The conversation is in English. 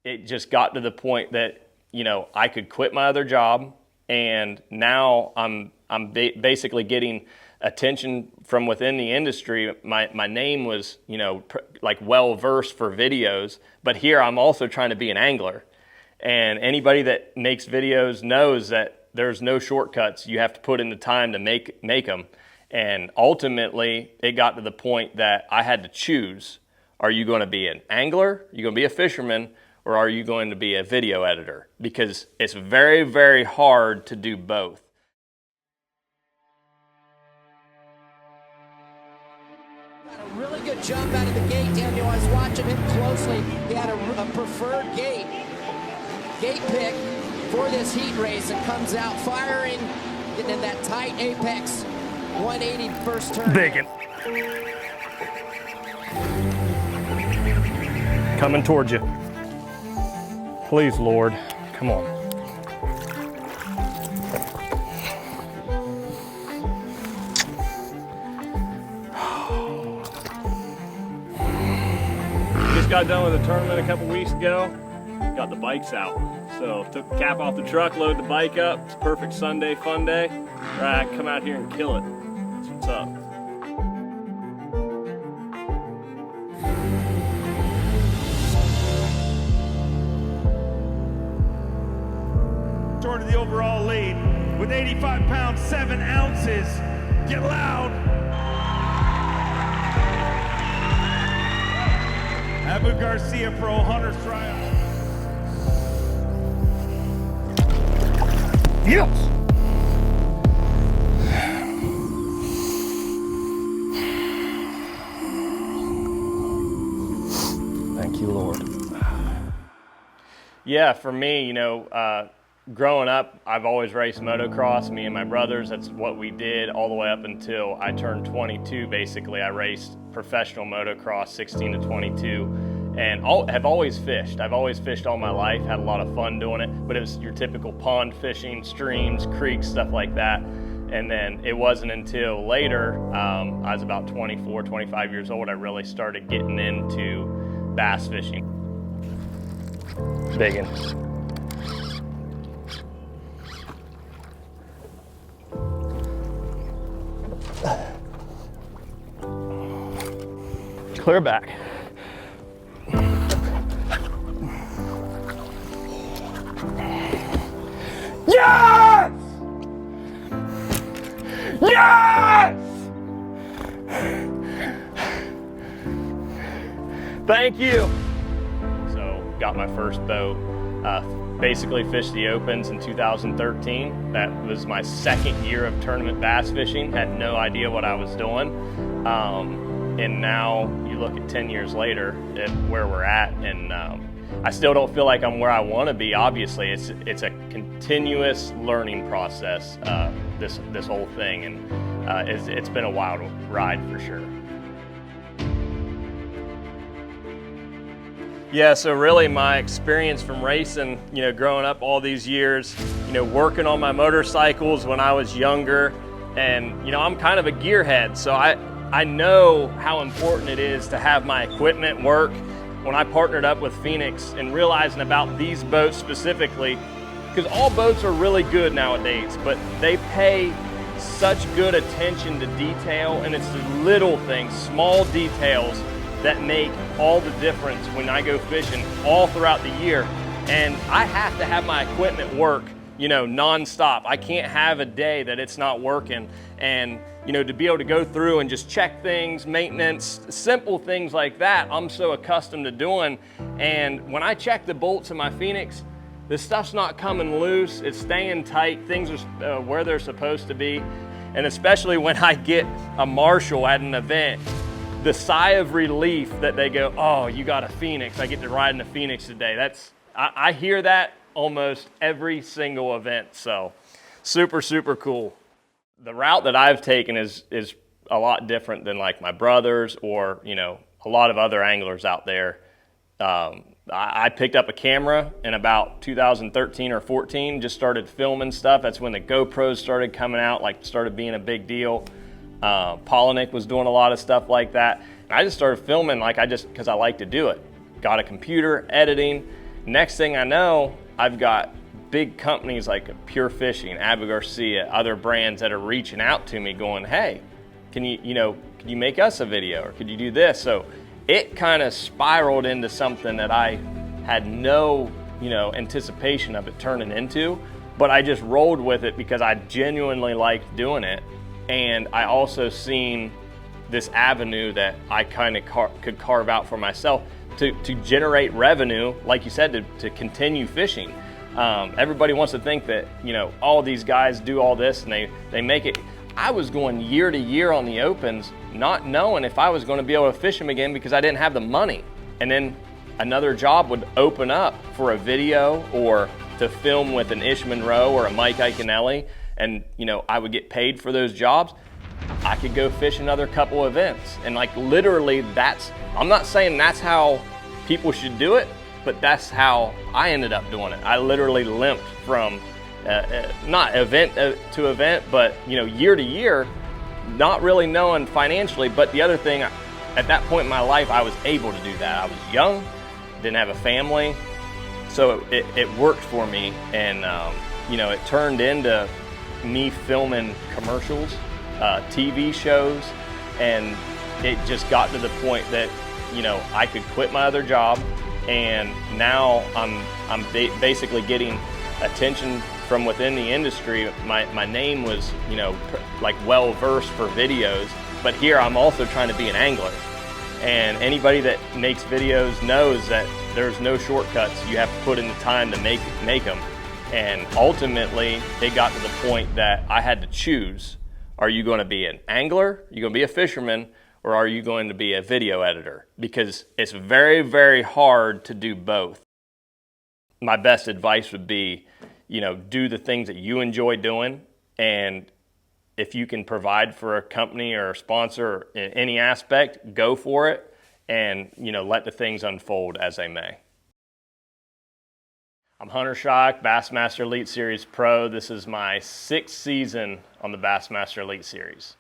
it just got to the point that, you know, I could quit my other job, and now I'm basically getting attention from within the industry. My name was, you know, like well-versed for videos, but here I'm also trying to be an angler. And anybody that makes videos knows that there's no shortcuts. You have to put in the time to make them. And ultimately, it got to the point that I had to choose. Are you going to be an angler? Are you going to be a fisherman? Or are you going to be a video editor? Because it's very, very hard to do both. Got a really good jump out of the gate, Daniel. I was watching him closely. He had a preferred gate pick for this heat race, and comes out firing, getting in that tight apex 180 first turn. Biggin. Coming towards you. Please, Lord, come on. Just got done with a tournament a couple weeks ago. Got the bikes out. So took the cap off the truck, loaded the bike up. It's a perfect Sunday, fun day. Right, come out here and kill it. That's what's up. Short of the overall lead with 85 pounds, 7 ounces. Get loud. Abu Garcia Pro Hunter Shryock. Yes! Thank you, Lord. Yeah, for me, you know, growing up, I've always raced motocross. Me and my brothers, that's what we did all the way up until I turned 22, basically. I raced professional motocross, 16 to 22. And have always fished. I've always fished all my life, had a lot of fun doing it, but it was your typical pond fishing, streams, creeks, stuff like that. And then it wasn't until later, I was about 24, 25 years old, I really started getting into bass fishing. Biggin. Clear back. Yes! Yes! Thank you. So, got my first boat. Basically fished the Opens in 2013. That was my second year of tournament bass fishing. Had no idea what I was doing. And now you look at 10 years later at where we're at, and I still don't feel like I'm where I want to be. Obviously, it's a continuous learning process, this whole thing, and it's been a wild ride for sure. Yeah, so really my experience from racing, you know, growing up all these years, you know, working on my motorcycles when I was younger, and you know, I'm kind of a gearhead, so I know how important it is to have my equipment work. When I partnered up with Phoenix and realizing about these boats specifically, because all boats are really good nowadays, but they pay such good attention to detail, and it's the little things, small details that make all the difference when I go fishing all throughout the year. And I have to have my equipment work, you know, non-stop. I can't have a day that it's not working. And you know, to be able to go through and just check things, maintenance, simple things like that, I'm so accustomed to doing. And when I check the bolts in my Phoenix, this stuff's not coming loose, it's staying tight, things are where they're supposed to be. And especially when I get a marshal at an event, the sigh of relief that they go, oh, you got a Phoenix, I get to ride in a Phoenix today. I hear that almost every single event, so super, super cool. The route that I've taken is a lot different than like my brothers or, you know, a lot of other anglers out there. I picked up a camera in about 2013 or 14, just started filming stuff. That's when the GoPros started coming out, like started being a big deal. Polinick was doing a lot of stuff like that. And I just started filming because I like to do it. Got a computer, editing. next thing I know, I've got big companies like Pure Fishing, Abu Garcia, other brands that are reaching out to me going, hey, can you make us a video, or could you do this? So it kind of spiraled into something that I had no, anticipation of it turning into, but I just rolled with it because I genuinely liked doing it. And I also seen this avenue that I kind of could carve out for myself to generate revenue, like you said, to continue fishing. Everybody wants to think that, all these guys do all this and they make it. I was going year to year on the Opens, not knowing if I was going to be able to fish them again because I didn't have the money. And then another job would open up for a video or to film with an Ish Monroe or a Mike Iaconelli, and I would get paid for those jobs. I could go fish another couple events, and like literally I'm not saying that's how people should do it, but that's how I ended up doing it. I literally limped from not event to event, but year to year, not really knowing financially. But the other thing, at that point in my life, I was able to do that. I was young, didn't have a family, so it worked for me, and it turned into me filming commercials, TV shows, and it just got to the point that I could quit my other job, and now I'm basically getting attention from within the industry. My name was like well versed for videos, but here I'm also trying to be an angler, and anybody that makes videos knows that there's no shortcuts. You have to put in the time to make them. And ultimately, it got to the point that I had to choose. Are you going to be an angler? Are you going to be a fisherman? Or are you going to be a video editor? Because it's very, very hard to do both. My best advice would be, do the things that you enjoy doing. And if you can provide for a company or a sponsor in any aspect, go for it. And, let the things unfold as they may. I'm Hunter Shryock, Bassmaster Elite Series Pro. This is my 6th season on the Bassmaster Elite Series.